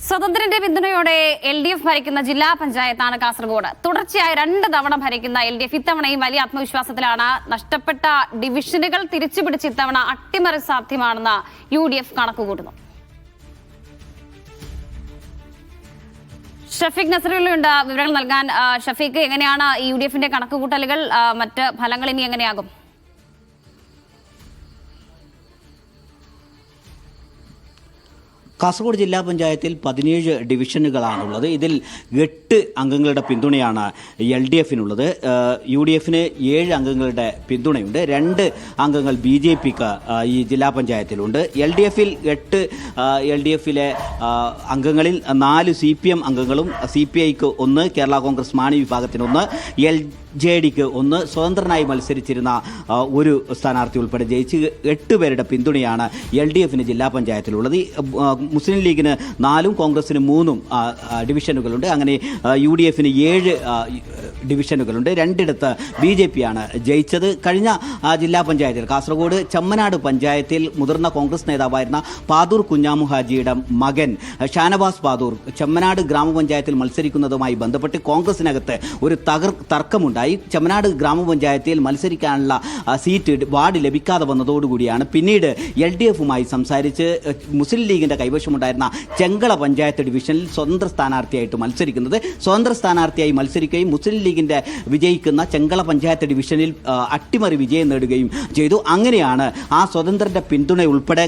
സ്വതന്ത്രന്റെ പിന്തുണയോടെ LDF ഭരിക്കുന്ന ജില്ലാ പഞ്ചായത്താണ് കാസർഗോഡ്. തുടർച്ചയായി 2 തവണ ഭരിക്കുന്ന LDF ഇത്തവണയും വലിയ ആത്മവിശ്വാസത്തിലാണ്. നഷ്ടപ്പെട്ട ഡിവിഷനുകൾ തിരിച്ചുപിടിച്ച് ഇത്തവണ അട്ടിമറി സാധ്യമാണെന്ന് UDF കണക്കുകൂട്ടുന്നു. ഷഫീഖ് നസറുള്ളിയുണ്ട് വിവരങ്ങൾ നൽകാൻ. ഷഫീഖ്, എങ്ങനെയാണ് UDFന്റെ കണക്കുകൂട്ടലുകൾ? മറ്റ് ഫലങ്ങൾ ഇനി എങ്ങനെയാകും? കാസർഗോഡ് ജില്ലാ പഞ്ചായത്തിൽ 17 ഡിവിഷനുകളാണുള്ളത്. ഇതിൽ 8 അംഗങ്ങളുടെ പിന്തുണയാണ് LDFിനുള്ളത്. UDFന് 7 അംഗങ്ങളുടെ പിന്തുണയുണ്ട്. 2 അംഗങ്ങൾ BJPക്ക് ഈ ജില്ലാ പഞ്ചായത്തിലുണ്ട്. LDFിൽ 8 LDFിലെ അംഗങ്ങളിൽ 4 CPM അംഗങ്ങളും CPIക്ക് 1, കേരള കോൺഗ്രസ് മാണി വിഭാഗത്തിന് 1, LJDക്ക് 1, സ്വതന്ത്രനായി മത്സരിച്ചിരുന്ന ഒരു സ്ഥാനാർത്ഥി ഉൾപ്പെടെ ജയിച്ച് 8 പേരുടെ പിന്തുണയാണ് LDFിന് ജില്ലാ പഞ്ചായത്തിലുള്ളത്. മുസ്ലിം ലീഗിന് 4, കോൺഗ്രസിന് 3 ഡിവിഷനുകളുണ്ട്. അങ്ങനെ UDFിന് 7 ഡിവിഷനുകളുണ്ട്. 2 BJPയാണ് ജയിച്ചത്. കഴിഞ്ഞ ജില്ലാ പഞ്ചായത്തിൽ കാസർഗോഡ് ചെമ്മനാട് പഞ്ചായത്തിൽ മുതിർന്ന കോൺഗ്രസ് നേതാവായിരുന്ന പാദൂർ കുഞ്ഞാമു ഹാജിയുടെ മകൻ ഷാനവാസ് പാദൂർ ചെമ്മനാട് ഗ്രാമപഞ്ചായത്തിൽ മത്സരിക്കുന്നതുമായി ബന്ധപ്പെട്ട് കോൺഗ്രസിനകത്ത് ഒരു തർക്കമുണ്ടായി. ചെമ്മനാട് ഗ്രാമപഞ്ചായത്തിൽ മത്സരിക്കാനുള്ള സീറ്റ് വാർഡ് ലഭിക്കാതെ വന്നതോടുകൂടിയാണ് പിന്നീട് LDFുമായി സംസാരിച്ച് മുസ്ലിം ലീഗിന്റെ കൈവശമുണ്ടായിരുന്ന ചെങ്കള പഞ്ചായത്ത് ഡിവിഷനിൽ സ്വതന്ത്ര സ്ഥാനാർത്ഥിയായിട്ട് മത്സരിക്കുന്നത്. സ്വതന്ത്ര സ്ഥാനാർത്ഥിയായി മത്സരിക്കുകയും മുസ്ലിം ലീഗിന്റെ വിജയിക്കുന്ന ചെങ്കള പഞ്ചായത്ത് ഡിവിഷനിൽ അട്ടിമറി വിജയം നേടുകയും ചെയ്തു. അങ്ങനെയാണ് ആ സ്വതന്ത്രന്റെ പിന്തുണ ഉൾപ്പെടെ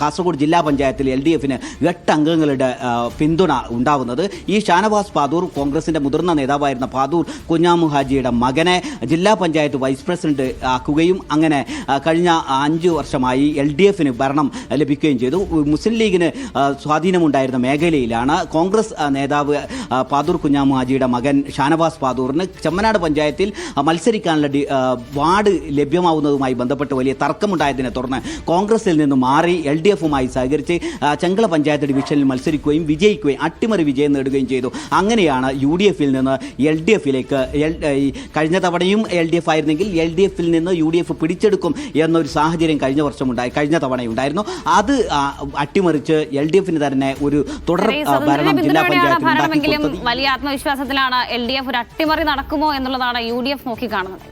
കാസർഗോഡ് ജില്ലാ പഞ്ചായത്തിൽ LDFന് 8 അംഗങ്ങളുടെ പിന്തുണ ഉണ്ടാവുന്നത്. ഈ ഷാനവാസ് പാദൂർ കോൺഗ്രസിന്റെ മുതിർന്ന നേതാവായിരുന്ന പാദൂർ കുഞ്ഞാമു ഹാജിയുടെ മകനെ ജില്ലാ പഞ്ചായത്ത് വൈസ് പ്രസിഡന്റ് ആക്കുകയും അങ്ങനെ കഴിഞ്ഞ 5 വർഷമായി LDFന് ഭരണം ലഭിക്കുകയും ചെയ്തു. മുസ്ലിം ലീഗിന് സ്വാധീനമുണ്ടായിരുന്ന മേഖലയിലാണ് കോൺഗ്രസ് നേതാവ് പാദൂർ കുഞ്ഞാമു ഹാജിയുടെ മകൻ ഷാനവാസ് പാദൂറിന് ചെമ്മനാട് പഞ്ചായത്തിൽ മത്സരിക്കാനുള്ള വാർഡ് ലഭ്യമാവുന്നതുമായി ബന്ധപ്പെട്ട് വലിയ തർക്കമുണ്ടായതിനെ തുടർന്ന് കോൺഗ്രസിൽ നിന്ന് മാറി LDFുമായി സഹകരിച്ച് ചെങ്കള പഞ്ചായത്ത് ഡിവിഷനിൽ മത്സരിക്കുകയും വിജയിക്കുകയും അട്ടിമറി വിജയം നേടുകയും ചെയ്തു. അങ്ങനെയാണ് UDFിൽ നിന്ന് LDFിലേക്ക് കഴിഞ്ഞ തവണയും LDF ആയിരുന്നെങ്കിൽ LDFിൽ നിന്ന് UDF പിടിച്ചെടുക്കും എന്നൊരു സാഹചര്യം കഴിഞ്ഞ തവണയുണ്ടായിരുന്നു. അത് അട്ടിമറിച്ച് LDFിന് തന്നെ ഒരു തുടർ ഭരണം ജില്ലാ പഞ്ചായത്തിൽ വലിയ ആത്മവിശ്വാസത്തിലാണ് LDF. ഒരു അട്ടിമറി നടക്കുമോ എന്നുള്ളതാണ് UDF നോക്കിക്കാണുന്നത്.